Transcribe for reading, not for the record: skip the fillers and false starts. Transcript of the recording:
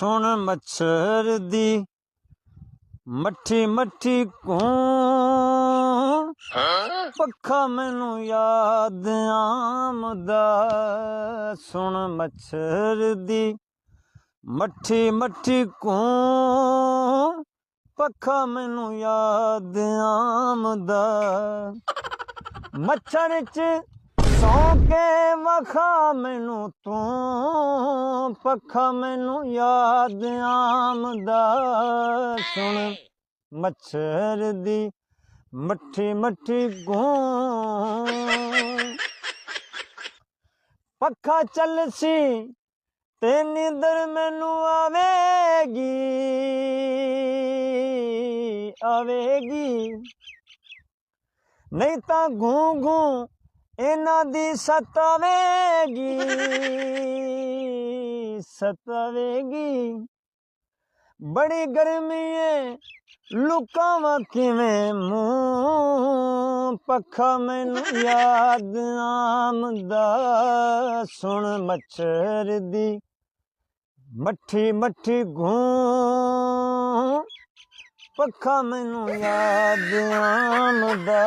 सुन मच्छर दी मट्ठी मट्ठी कूं पक्खा मैनू याद आमदा। सुन मच्छर दी मट्ठी मट्ठी कूं पक्खा मैनू याद आमदा। मच्छर च सौ के वखा मैनू तू पक्खा मैनू याद आमदा। सुन मच्छर दी मट्ठी मट्ठी गूं पक्खा चलसी ते नींदर मैनू आवेगी आवेगी नहीं तां गूं गूं इन्हां दी सतावेगी सतावेगी। बड़ी गर्मी है लुकावां किवें मूं पक्खा मैनू याद आमदा। सुन मच्छर दी मट्ठी मट्ठी गूं पक्खा मैनू याद आमदा।